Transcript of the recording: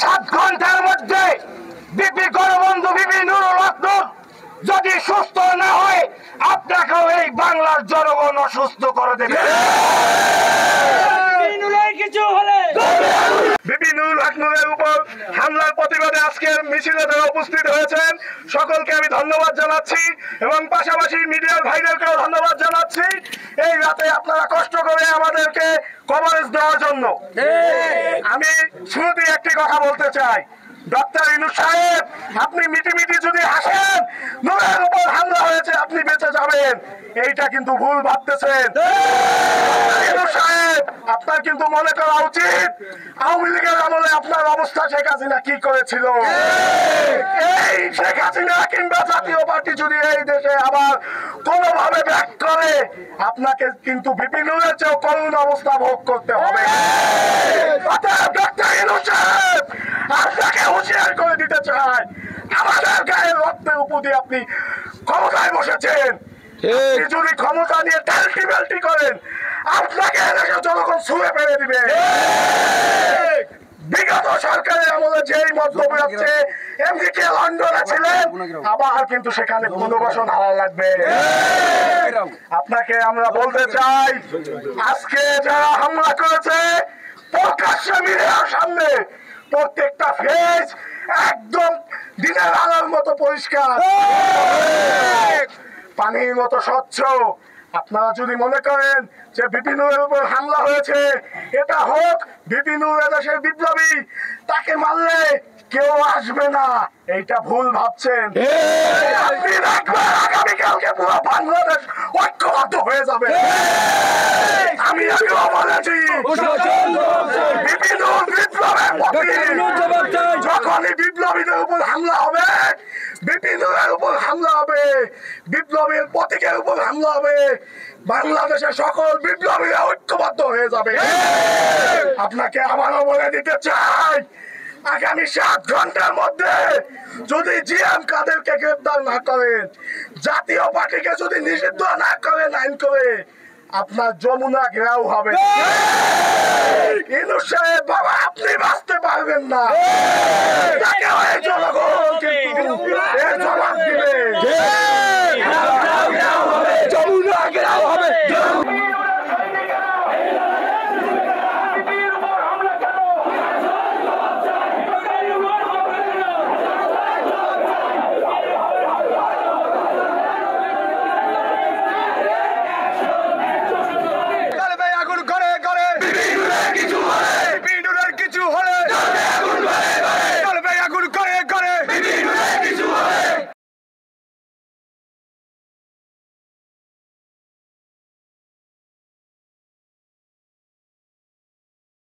7 ঘন্টার মধ্যে BP গণবন্ধু BP Nurul হক যদি সুস্থ না হয় আপনাকেও এই বাংলার জনগণ অসুস্থ করে দেবে। বিপি নুরুল হক নুরের উপর হামলার প্রতিবাদে আজকের মিছিলে যারা উপস্থিত হয়েছেন সকলকে আমি ধন্যবাদ জানাচ্ছি এবং পাশাপাশি মিডিয়ার ভাইদেরকেও ধন্যবাদ জানাচ্ছি এই রাতে আপনারা কষ্ট করে আমাদেরকে কভারেজ দেওয়ার জন্য। আমি শুরুতে একটি কথা বলতে চাই, ডক্টর ইউনূস সাহেব আপনি মিটিমিটি যদি হাসেন নুরের উপর হামলা হয়েছে আপনি বেঁচে যাবেন, এইটা কিন্তু ভুল ভাবতেছেন। ইউনূস সাহেব আপনার কিন্তু মনে করা উচিত আওয়ামী লীগের আমলে আপনার অবস্থা শেখ হাসিনা কি করেছিল। এই শেখ হাসিনা কিংবা জাতীয় পার্টি যদি এই দেশে আবার কোনোভাবে ব্যাক করে আপনাকে কিন্তু বিপি নুরের চেয়েও করুণ অবস্থা ভোগ করতে হবে। ডক্টর ইউনূস সাহেব আপনাকে হুঁশিয়ার করে দিতে চাই, আমাদের গায়ের রক্তের উপর দিয়ে আপনি ক্ষমতায় বসেছেন, যদি ক্ষমতা নিয়ে টাল্টি বাল্টি করেন আপনাকে এদেশের জনগণ ছুঁড়ে ফেলে দিবে। বিগত সরকারের আমলে যেই মধ্যপ্রাচ্যে এমনিকে লন্ডনে ছিলেন আবার কিন্তু সেখানে পুনর্বাসন হারা লাগবে। আপনাকে আমরা বলতে চাই আজকে যারা হামলা করেছে প্রকাশ্যে মিডিয়ার সামনে প্রত্যেকটা ফেস একদম দিনের আলোর মতো পরিষ্কার, পানির মতো স্বচ্ছ। আপনারা যদি মনে করেন যে বিপি নুরের উপর হামলা হয়েছে এটা হোক বিপি নুর এদেশের বিপ্লবী, তাকে মারলে কেউ আসবে না, এইটা ভুল ভাবছেন। আপনি দেখবেন আগামীকালকে পুরো বাংলাদেশ ঐক্যবদ্ধ হয়ে যাবে। আমি আগেও বলেছি বিপি নুর বিপ্লবের যখনই বিপ্লবীদের উপর হামলা হবে, বিপি নুরের উপর হামলা হবে, বিপ্লবীর প্রতীকের উপর হামলা হবে, বাংলাদেশের সকল বিপ্লবীরা ঐক্যবদ্ধ হয়ে যাবে। আপনাকে আবারও বলে দিতে চাই আগামী 7 ঘন্টার মধ্যে যদি জিএম কাদেরকে গ্রেফতার না করেন, জাতীয় পার্টিকে যদি নিষিদ্ধ না করেন আইন করে, আপনার যমুনা ঘেরাও হবে। ইউনূস সাহেব বাবা আপনি বাঁচতে পারবেন না, জনগণ জবাব দিবে।